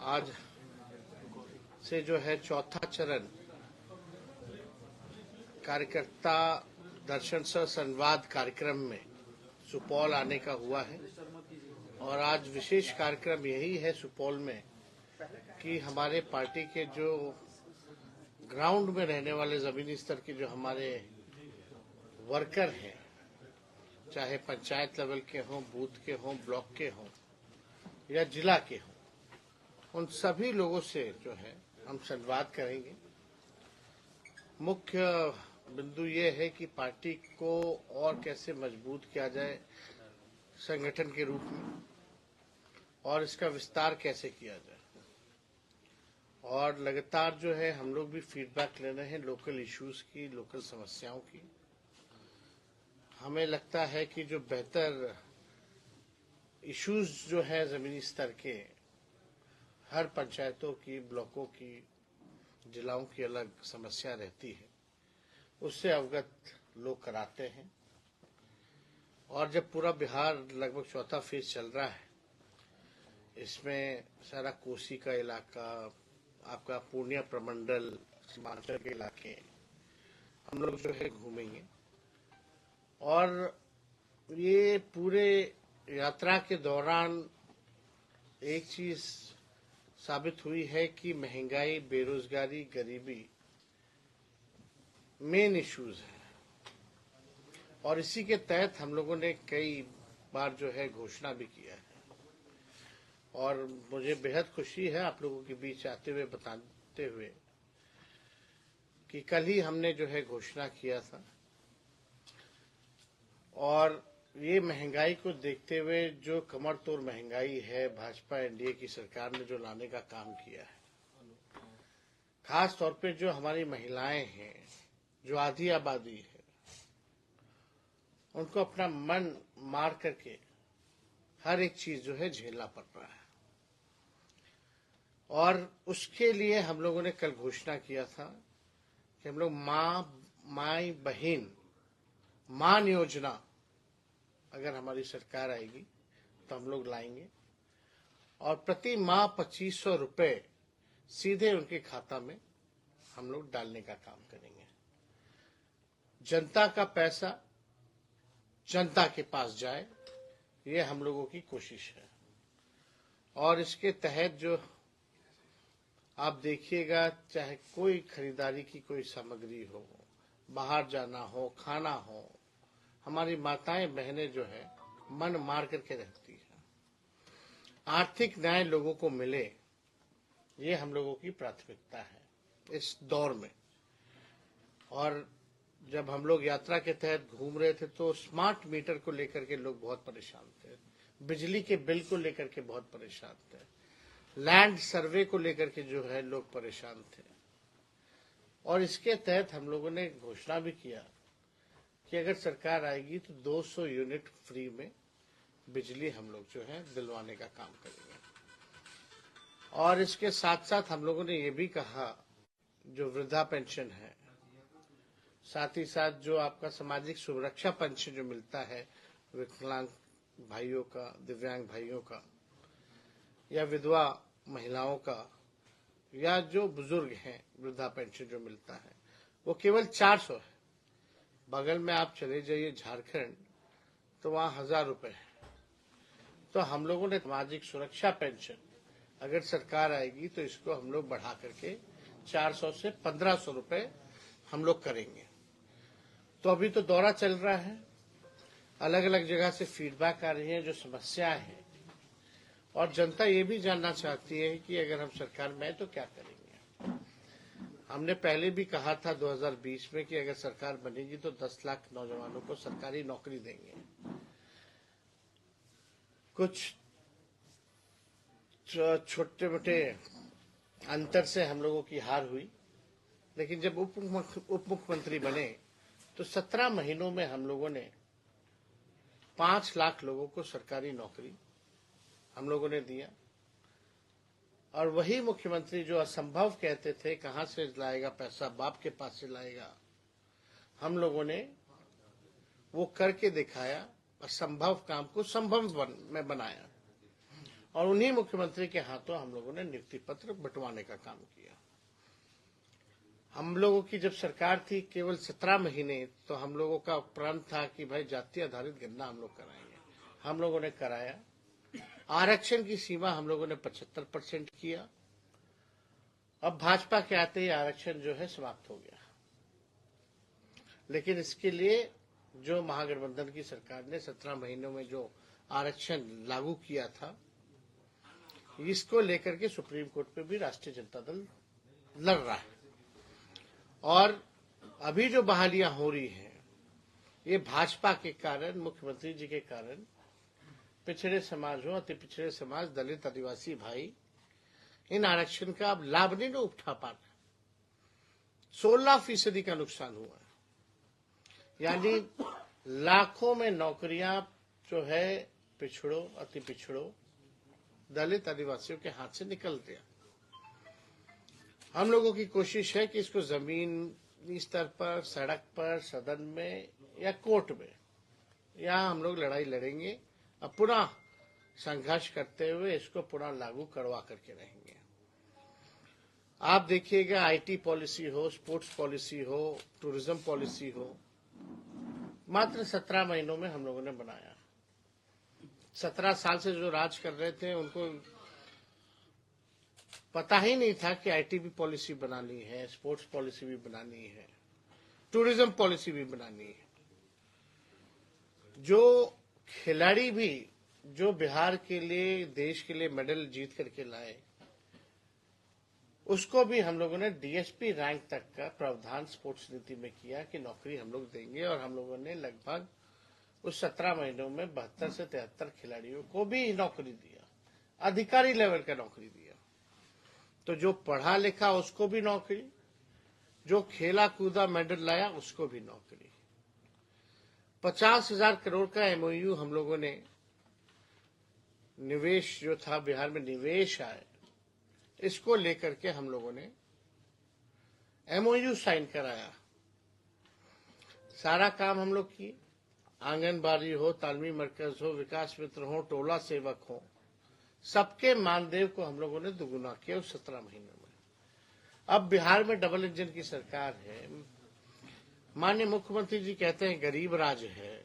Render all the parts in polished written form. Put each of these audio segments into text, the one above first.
आज से जो है चौथा चरण कार्यकर्ता दर्शन सह संवाद कार्यक्रम में सुपौल आने का हुआ है और आज विशेष कार्यक्रम यही है सुपौल में कि हमारे पार्टी के जो ग्राउंड में रहने वाले जमीनी स्तर के जो हमारे वर्कर हैं, चाहे पंचायत लेवल के हों, बूथ के हों, ब्लॉक के हों या जिला के हों, उन सभी लोगों से जो है हम संवाद करेंगे। मुख्य बिंदु ये है कि पार्टी को और कैसे मजबूत किया जाए संगठन के रूप में और इसका विस्तार कैसे किया जाए। और लगातार जो है हम लोग भी फीडबैक ले रहे हैं लोकल इश्यूज की, लोकल समस्याओं की। हमें लगता है कि जो बेहतर इश्यूज जो है जमीनी स्तर के, हर पंचायतों की, ब्लॉकों की, जिलाओं की अलग समस्या रहती है, उससे अवगत लोग कराते हैं। और जब पूरा बिहार लगभग चौथा फेज चल रहा है, इसमें सारा कोसी का इलाका, आपका पूर्णिया प्रमंडल, सीमांचल के इलाके हम लोग जो है घूमेंगे। और ये पूरे यात्रा के दौरान एक चीज साबित हुई है कि महंगाई, बेरोजगारी, गरीबी मेन इश्यूज है और इसी के तहत हम लोगों ने कई बार जो है घोषणा भी किया है। और मुझे बेहद खुशी है आप लोगों के बीच आते हुए बताते हुए कि कल ही हमने जो है घोषणा किया था और ये महंगाई को देखते हुए जो कमर तोड़ महंगाई है, भाजपा एनडीए की सरकार ने जो लाने का काम किया है, खास तौर पे जो हमारी महिलाएं हैं, जो आधी आबादी है, उनको अपना मन मार करके हर एक चीज जो है झेलना पड़ रहा है। और उसके लिए हम लोगों ने कल घोषणा किया था कि हम लोग माई बहन मान योजना अगर हमारी सरकार आएगी तो हम लोग लाएंगे और प्रति माह 2500 रुपए सीधे उनके खाता में हम लोग डालने का काम करेंगे। जनता का पैसा जनता के पास जाए, ये हम लोगों की कोशिश है। और इसके तहत जो आप देखिएगा, चाहे कोई खरीदारी की कोई सामग्री हो, बाहर जाना हो, खाना हो, हमारी माताएं बहनें जो है मन मार करके रहती है। आर्थिक न्याय लोगों को मिले, ये हम लोगों की प्राथमिकता है इस दौर में। और जब हम लोग यात्रा के तहत घूम रहे थे तो स्मार्ट मीटर को लेकर के लोग बहुत परेशान थे, बिजली के बिल को लेकर के बहुत परेशान थे, लैंड सर्वे को लेकर के जो है लोग परेशान थे। और इसके तहत हम लोगों ने घोषणा भी किया कि अगर सरकार आएगी तो 200 यूनिट फ्री में बिजली हम लोग जो है दिलवाने का काम करेंगे। और इसके साथ साथ हम लोगों ने ये भी कहा, जो वृद्धा पेंशन है, साथ ही साथ जो आपका सामाजिक सुरक्षा पेंशन जो मिलता है विकलांग भाइयों का, दिव्यांग भाइयों का, या विधवा महिलाओं का, या जो बुजुर्ग हैं वृद्धा पेंशन जो मिलता है, वो केवल 400 है। बगल में आप चले जाइए झारखंड, तो वहां 1000 रुपए है। तो हम लोगों ने सामाजिक सुरक्षा पेंशन अगर सरकार आएगी तो इसको हम लोग बढ़ा करके 400 से 1500 रुपए हम लोग करेंगे। तो अभी तो दौरा चल रहा है, अलग अलग जगह से फीडबैक आ रही है, जो समस्या है, और जनता ये भी जानना चाहती है कि अगर हम सरकार में आए तो क्या करेंगे। हमने पहले भी कहा था 2020 में कि अगर सरकार बनेगी तो 10 लाख नौजवानों को सरकारी नौकरी देंगे। कुछ छोटे मोटे अंतर से हम लोगों की हार हुई, लेकिन जब उप मुख्यमंत्री बने तो 17 महीनों में हम लोगों ने 5 लाख लोगों को सरकारी नौकरी हम लोगों ने दिया। और वही मुख्यमंत्री जो असंभव कहते थे, कहां से लाएगा पैसा, बाप के पास से लाएगा, हम लोगों ने वो करके दिखाया, असंभव काम को संभव में बनाया। और उन्हीं मुख्यमंत्री के हाथों हम लोगों ने नियुक्ति पत्र बंटवाने का काम किया। हम लोगों की जब सरकार थी केवल 17 महीने, तो हम लोगों का प्रण था कि भाई जाति आधारित गणना हम लोग कराएंगे। हम लोगों ने कराया। आरक्षण की सीमा हम लोगों ने 75% किया। अब भाजपा के आते ही आरक्षण जो है समाप्त हो गया। लेकिन इसके लिए जो महागठबंधन की सरकार ने 17 महीनों में जो आरक्षण लागू किया था, इसको लेकर के सुप्रीम कोर्ट पे भी राष्ट्रीय जनता दल लड़ रहा है। और अभी जो बहालियां हो रही हैं, ये भाजपा के कारण, मुख्यमंत्री जी के कारण पिछड़े समाज हो, अति पिछड़े समाज, दलित, आदिवासी भाई इन आरक्षण का अब लाभ नहीं उठा पा रहे। 16% का नुकसान हुआ है। यानी लाखों में नौकरियां जो है पिछड़ों, अति पिछड़ों, दलित, आदिवासियों के हाथ से निकल गया। हम लोगों की कोशिश है कि इसको जमीनी स्तर पर, सड़क पर, सदन में या कोर्ट में, यहाँ हम लोग लड़ाई लड़ेंगे। अब पुनः संघर्ष करते हुए इसको पुनः लागू करवा करके रहेंगे। आप देखिएगा, आईटी पॉलिसी हो, स्पोर्ट्स पॉलिसी हो, टूरिज्म पॉलिसी हो, मात्र 17 महीनों में हम लोगों ने बनाया। 17 साल से जो राज कर रहे थे उनको पता ही नहीं था कि आईटी भी पॉलिसी बनानी है, स्पोर्ट्स पॉलिसी भी बनानी है, टूरिज्म पॉलिसी भी बनानी है। जो खिलाड़ी भी जो बिहार के लिए, देश के लिए मेडल जीत करके लाए, उसको भी हम लोगों ने डीएसपी रैंक तक का प्रावधान स्पोर्ट्स नीति में किया कि नौकरी हम लोग देंगे। और हम लोगों ने लगभग उस 17 महीनों में 72 से 73 खिलाड़ियों को भी नौकरी दिया, अधिकारी लेवल का नौकरी दिया। तो जो पढ़ा लिखा उसको भी नौकरी, जो खेला कूदा मेडल लाया उसको भी नौकरी। 50,000 करोड़ का एमओयू हम लोगों ने, निवेश जो था बिहार में निवेश आए, इसको लेकर के हम लोगों ने एमओयू साइन कराया। सारा काम हम लोग किए। आंगनबाड़ी हो, तालमी मरकज हो, विकास मित्र हो, टोला सेवक हो, सबके मानदेय को हम लोगों ने दुगुना किया उस 17 महीनों में। अब बिहार में डबल इंजन की सरकार है। माननीय मुख्यमंत्री जी कहते हैं गरीब राज है,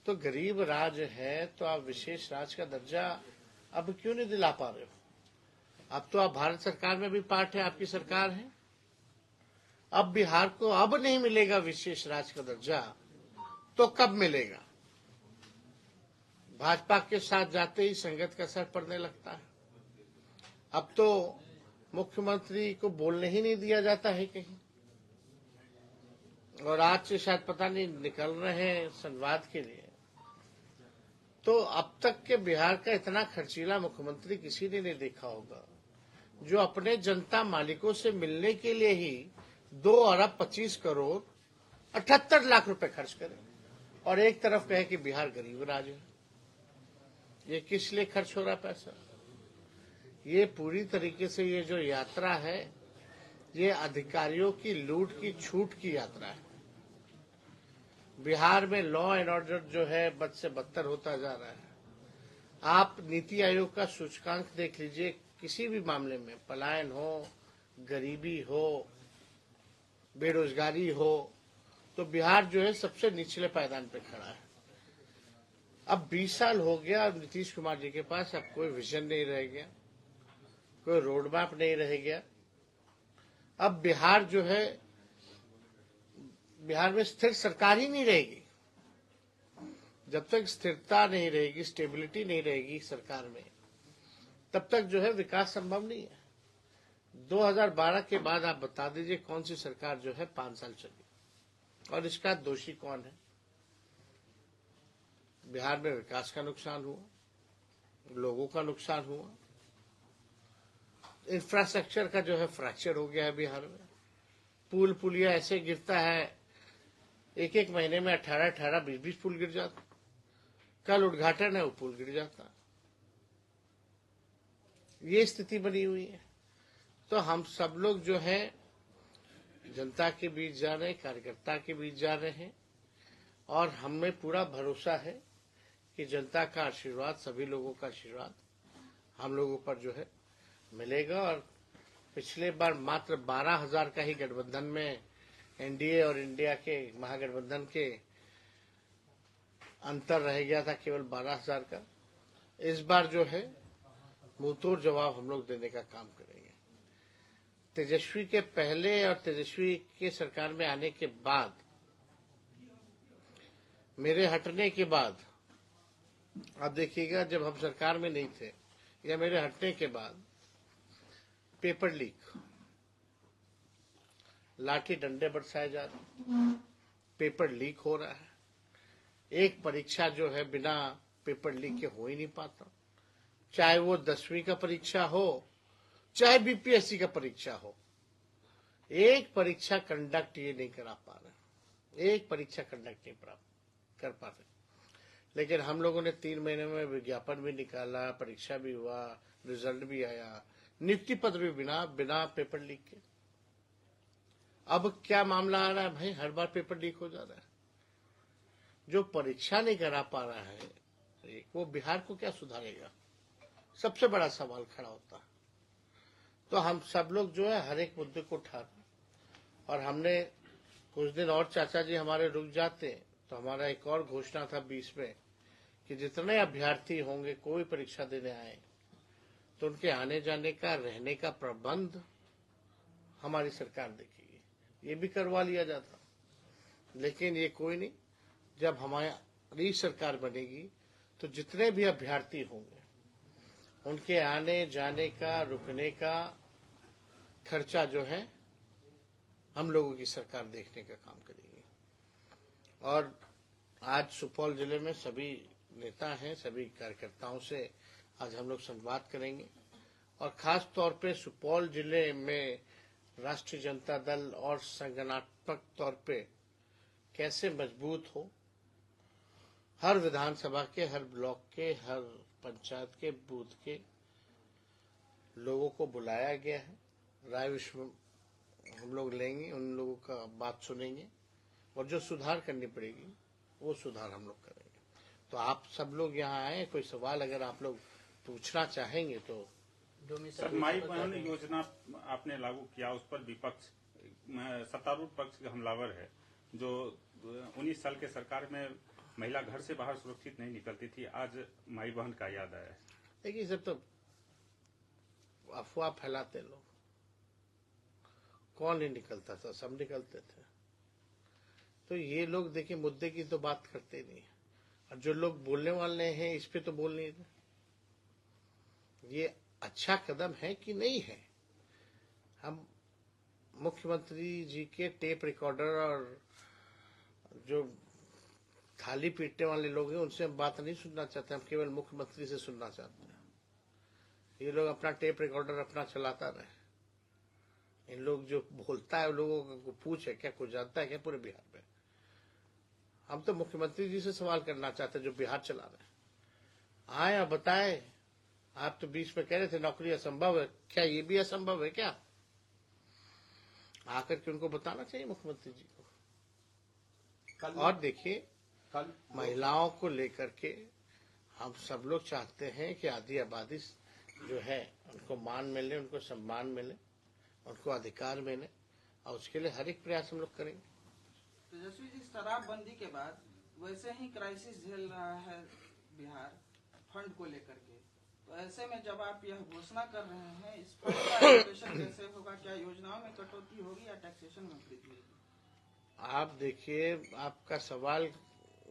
तो गरीब राज है तो आप विशेष राज का दर्जा अब क्यों नहीं दिला पा रहे हो? अब तो आप भारत सरकार में भी पार्ट है, आपकी सरकार है। अब बिहार को अब नहीं मिलेगा विशेष राज का दर्जा, तो कब मिलेगा? भाजपा के साथ जाते ही संगत का असर पड़ने लगता है। अब तो मुख्यमंत्री को बोलने ही नहीं दिया जाता है कहीं। और आज से शायद पता नहीं निकल रहे हैं संवाद के लिए। तो अब तक के बिहार का इतना खर्चीला मुख्यमंत्री किसी ने नहीं देखा होगा, जो अपने जनता मालिकों से मिलने के लिए ही 2 अरब 25 करोड़ 78 लाख रुपए खर्च करे और एक तरफ कहे कि बिहार गरीब राज्य है। ये किस लिए खर्च हो रहा पैसा? ये पूरी तरीके से ये जो यात्रा है, ये अधिकारियों की लूट की छूट की यात्रा है। बिहार में लॉ एंड ऑर्डर जो है बद से बदतर होता जा रहा है। आप नीति आयोग का सूचकांक देख लीजिए, किसी भी मामले में, पलायन हो, गरीबी हो, बेरोजगारी हो, तो बिहार जो है सबसे निचले पायदान पे खड़ा है। अब 20 साल हो गया, अब नीतीश कुमार जी के पास अब कोई विजन नहीं रह गया, कोई रोड मैप नहीं रह गया। अब बिहार जो है, बिहार में स्थिर सरकार ही नहीं रहेगी। जब तक स्थिरता नहीं रहेगी, स्टेबिलिटी नहीं रहेगी सरकार में, तब तक जो है विकास संभव नहीं है। 2012 के बाद आप बता दीजिए कौन सी सरकार जो है 5 साल चली, और इसका दोषी कौन है? बिहार में विकास का नुकसान हुआ, लोगों का नुकसान हुआ, इंफ्रास्ट्रक्चर का जो है फ्रैक्चर हो गया है बिहार में। पुल पुलिया ऐसे गिरता है, एक महीने में 18 20 पुल गिर जाता। कल उद्घाटन है, वो पुल गिर जाता। ये स्थिति बनी हुई है। तो हम सब लोग जो है जनता के बीच जा रहे हैं, कार्यकर्ता के बीच जा रहे हैं, और हमें पूरा भरोसा है कि जनता का आशीर्वाद, सभी लोगों का आशीर्वाद हम लोगों पर जो है मिलेगा। और पिछले बार मात्र 12,000 का ही गठबंधन में एनडीए और इंडिया के महागठबंधन के अंतर रह गया था, केवल 12,000 का। इस बार जो है मुंहतोड़ जवाब हम लोग देने का काम करेंगे। तेजस्वी के पहले और तेजस्वी के सरकार में आने के बाद, मेरे हटने के बाद, आप देखिएगा जब हम सरकार में नहीं थे या मेरे हटने के बाद, पेपर लीक, लाठी डंडे बरसाए जा रहे, पेपर लीक हो रहा है। एक परीक्षा जो है बिना पेपर लीक के हो ही नहीं पाता, चाहे वो 10वीं का परीक्षा हो, चाहे बीपीएससी का परीक्षा हो। एक परीक्षा कंडक्ट ये नहीं करा पा रहे, एक परीक्षा कंडक्ट नहीं कर पा रहे। लेकिन हम लोगों ने 3 महीने में विज्ञापन भी निकाला, परीक्षा भी हुआ, रिजल्ट भी आया, नियुक्ति पत्र भी बिना पेपर लीक के। अब क्या मामला आ रहा है भाई, हर बार पेपर लीक हो जा रहा है। जो परीक्षा नहीं करा पा रहा है वो बिहार को क्या सुधारेगा, सबसे बड़ा सवाल खड़ा होता है। तो हम सब लोग जो है हर एक मुद्दे को उठा रहे, और हमने कुछ दिन और चाचा जी हमारे रुक जाते तो हमारा एक और घोषणा था 20 में कि जितने अभ्यर्थी होंगे कोई परीक्षा देने आए तो उनके आने जाने का, रहने का प्रबंध हमारी सरकार देखेगी। ये भी करवा लिया जाता, लेकिन ये कोई नहीं। जब हमारी सरकार बनेगी तो जितने भी अभ्यर्थी होंगे उनके आने जाने का, रुकने का खर्चा जो है हम लोगों की सरकार देखने का काम करेगी। और आज सुपौल जिले में सभी नेता हैं, सभी कार्यकर्ताओं से आज हम लोग संवाद करेंगे, और खास तौर पे सुपौल जिले में राष्ट्रीय जनता दल और संगठनात्मक तौर पे कैसे मजबूत हो। हर विधानसभा के, हर ब्लॉक के, हर पंचायत के बूथ के लोगों को बुलाया गया है, राय विश्व हम लोग लेंगे, उन लोगों का बात सुनेंगे, और जो सुधार करनी पड़ेगी वो सुधार हम लोग करेंगे। तो आप सब लोग यहाँ आए, कोई सवाल अगर आप लोग पूछना चाहेंगे तो। सर, माई बहन योजना आपने लागू किया, उस पर विपक्ष, सत्तारूढ़ पक्ष हमलावर है, जो 19 साल के सरकार में महिला घर से बाहर सुरक्षित नहीं निकलती थी, आज माई बहन का याद आया है। देखिए सब तो अफवाह फैलाते लोग, कौन नहीं निकलता था, सब निकलते थे। तो ये लोग देखिए मुद्दे की तो बात करते नहीं, और जो लोग बोलने वाले हैं इस पे तो बोल नहीं रहे। ये अच्छा कदम है कि नहीं है? हम मुख्यमंत्री जी के टेप रिकॉर्डर और जो थाली पीटने वाले लोग हैं उनसे हम बात नहीं सुनना चाहते, हम केवल मुख्यमंत्री से सुनना चाहते हैं। ये लोग अपना टेप रिकॉर्डर अपना चलाता रहे। इन लोग जो बोलता है लोगों को पूछे क्या कुछ जानता है क्या पूरे बिहार में? हम तो मुख्यमंत्री जी से सवाल करना चाहते हैं जो बिहार चला रहे हैं। आए और बताए। आप तो बीच में कह रहे थे नौकरी असंभव है, क्या ये भी असंभव है क्या? आकर के उनको बताना चाहिए मुख्यमंत्री जी को। और देखिए महिलाओं को लेकर के हम सब लोग चाहते हैं कि आधी आबादी जो है उनको मान मिले, उनको सम्मान मिले, उनको अधिकार मिले, और उसके लिए हर एक प्रयास हम लोग करेंगे। तेजस्वी जी, शराबबंदी के बाद वैसे ही क्राइसिस झेल रहा है बिहार फंड को लेकर के, तो ऐसे में जब आप यह घोषणा कर रहे हैं, इस फंड का एलोकेशन कैसे होगा? क्या योजनाओं में कटौती होगी या टैक्सेशन में वृद्धि होगी? आप देखिए, आपका सवाल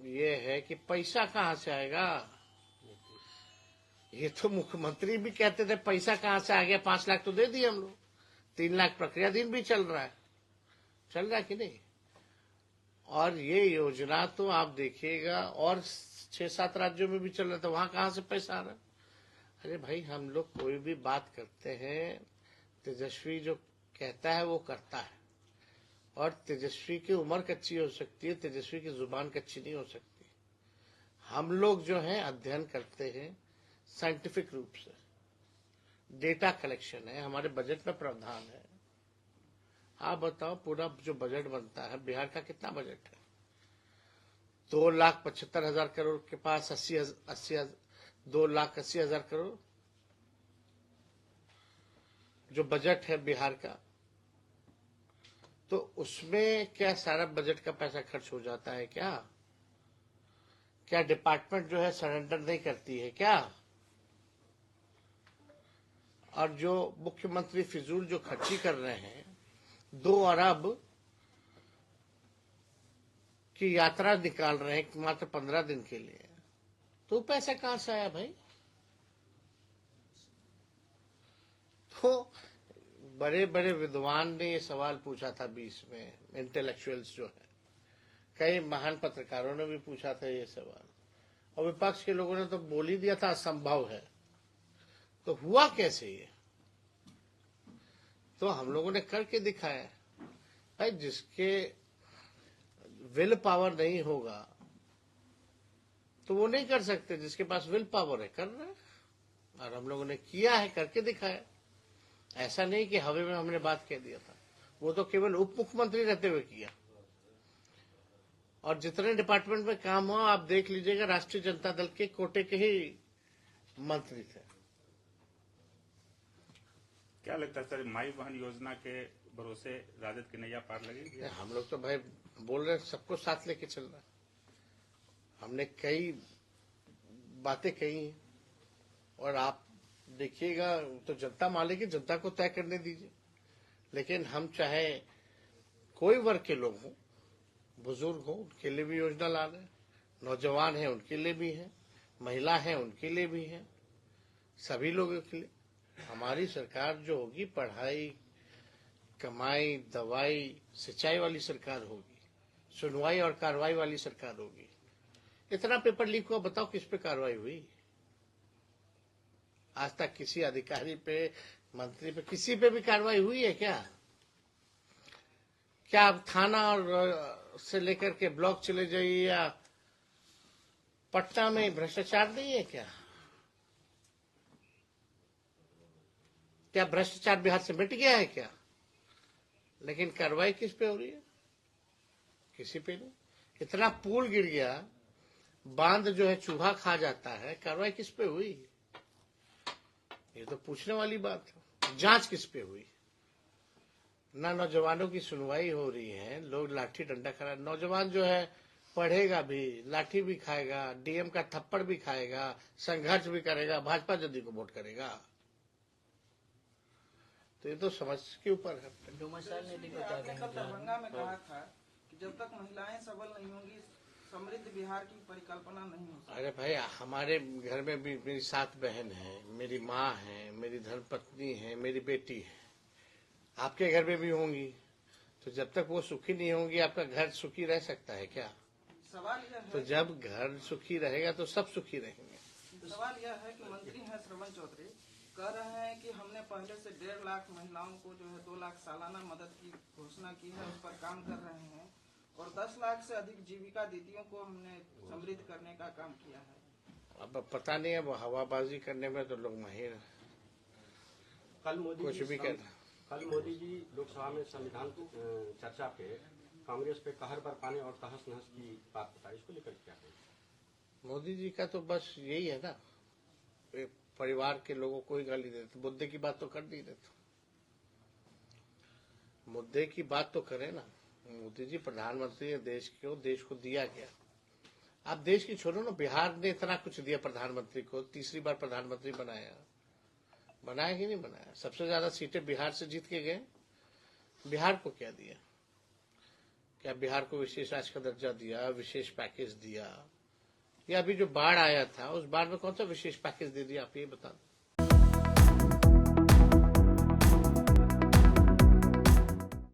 ये है कि पैसा कहाँ से आएगा? ये तो मुख्यमंत्री भी कहते थे पैसा कहाँ से आ गया, 5 लाख तो दे दिए हम लोग, 3 लाख प्रक्रियाधीन भी चल रहा है कि नहीं? और ये योजना तो आप देखिएगा और 6-7 राज्यों में भी चल रहा था, वहां कहाँ से पैसा आ रहा है? अरे भाई, हम लोग कोई भी बात करते हैं, तेजस्वी जो कहता है वो करता है, और तेजस्वी की उम्र कच्ची हो सकती है, तेजस्वी की जुबान कच्ची नहीं हो सकती। हम लोग जो है अध्ययन करते हैं साइंटिफिक रूप से, डेटा कलेक्शन है, हमारे बजट में प्रावधान है। आप बताओ, पूरा जो बजट बनता है बिहार का कितना बजट है? 2,75,000 करोड़ के पास 2,80,000 करोड़ जो बजट है बिहार का, तो उसमें क्या सारा बजट का पैसा खर्च हो जाता है क्या? क्या डिपार्टमेंट जो है सरेंडर नहीं करती है क्या? और जो मुख्यमंत्री फिजूल जो खर्ची कर रहे हैं, 2 अरब की यात्रा निकाल रहे हैं मात्र 15 दिन के लिए, तो पैसा कहां से आया भाई? तो बड़े बड़े विद्वान ने ये सवाल पूछा था 20 में, इंटेलेक्चुअल्स जो है, कई महान पत्रकारों ने भी पूछा था ये सवाल, और विपक्ष के लोगों ने तो बोल ही दिया था असंभव है। तो हुआ कैसे ये? तो हम लोगों ने करके दिखाया भाई। जिसके विल पावर नहीं होगा तो वो नहीं कर सकते, जिसके पास विल पावर है कर रहे हैं, और हम लोगों ने किया है, करके दिखाया। ऐसा नहीं कि हवा में हमने बात कह दिया था, वो तो केवल उप मुख्यमंत्री रहते हुए किया। और जितने डिपार्टमेंट में काम हुआ आप देख लीजिएगा, राष्ट्रीय जनता दल के कोटे के ही मंत्री थे। क्या लगता है सर, माई बहन योजना के भरोसे राजद की नैया पार लगेगी? हम लोग तो भाई बोल रहे हैं सबको साथ लेके चल रहा है। हमने कई बातें कही हैं, और आप देखिएगा तो जनता मालेगी, जनता को तय करने दीजिए। लेकिन हम चाहे कोई वर्ग के लोग हों, बुजुर्ग हो, उनके लिए भी योजना ला रहे हैं, नौजवान हैं उनके लिए भी है, महिला हैं उनके लिए भी है, सभी लोगों के लिए। हमारी सरकार जो होगी पढ़ाई, कमाई, दवाई, सिंचाई वाली सरकार होगी, सुनवाई और कार्रवाई वाली सरकार होगी। इतना पेपर लीक हुआ, बताओ किस पे कार्रवाई हुई? आज तक किसी अधिकारी पे, मंत्री पे, किसी पे भी कार्रवाई हुई है क्या? क्या आप थाना और से लेकर के ब्लॉक चले जाइए, या पटना में भ्रष्टाचार नहीं है क्या? क्या भ्रष्टाचार बिहार से मिट गया है क्या? लेकिन कार्रवाई किस पे हो रही है? किसी पे नहीं। इतना पुल गिर गया, बांध जो है चूहा खा जाता है, कार्रवाई किस पे हुई? ये तो पूछने वाली बात है। जांच किस पे हुई? ना नौजवानों की सुनवाई हो रही है, लोग लाठी डंडा खा, नौजवान जो है पढ़ेगा भी, लाठी भी खाएगा, डीएम का थप्पड़ भी खाएगा, संघर्ष भी करेगा, भाजपा जदयू को वोट करेगा। तो ये तो समझ के ऊपर है। आपने कल दरभंगा में कहा था कि जब तक महिलाएं सबल नहीं होंगी समृद्ध बिहार की परिकल्पना नहीं हो सकती। अरे भाई, हमारे घर में भी मेरी 7 बहन है, मेरी माँ है, मेरी धर्मपत्नी है, मेरी बेटी है, आपके घर में भी होंगी। तो जब तक वो सुखी नहीं होंगी, आपका घर सुखी रह सकता है क्या? सवाल यह है, तो जब घर सुखी रहेगा तो सब सुखी रहेंगे। सवाल यह है कि मंत्री हैं श्रवण चौधरी कह रहे हैं कि हमने पहले से 1.5 लाख महिलाओं को जो है 2 लाख सालाना मदद की घोषणा की है, उस पर काम कर रहे हैं, और 10 लाख से अधिक जीविका दीदियों को हमने समृद्ध करने का काम किया है। अब पता नहीं है, वो हवाबाजी करने में तो लोग माहिर हैं, कुछ भी कर। कल मोदी जी लोकसभा में संविधान चर्चा पे कांग्रेस पे कहर बरपाने और तहस नहस की बात बताई, इसको लेकर क्या कहेंगे? मोदी जी का तो बस यही है ना, परिवार के लोगों को ही गाली देते, मुद्दे की बात तो कर नहीं देते। मुद्दे की बात तो करें ना। मोदी जी प्रधानमंत्री है देश को दिया गया। आप देश की छोड़ो ना, बिहार ने इतना कुछ दिया प्रधानमंत्री को, 3री बार प्रधानमंत्री बनाया कि नहीं बनाया? सबसे ज्यादा सीटें बिहार से जीत के गए। बिहार को क्या दिया? क्या बिहार को विशेष राज्य का दर्जा दिया, विशेष पैकेज दिया? या अभी जो बाढ़ आया था, उस बाढ़ में कौन सा विशेष पैकेज दे दिया? आप ये बता दो।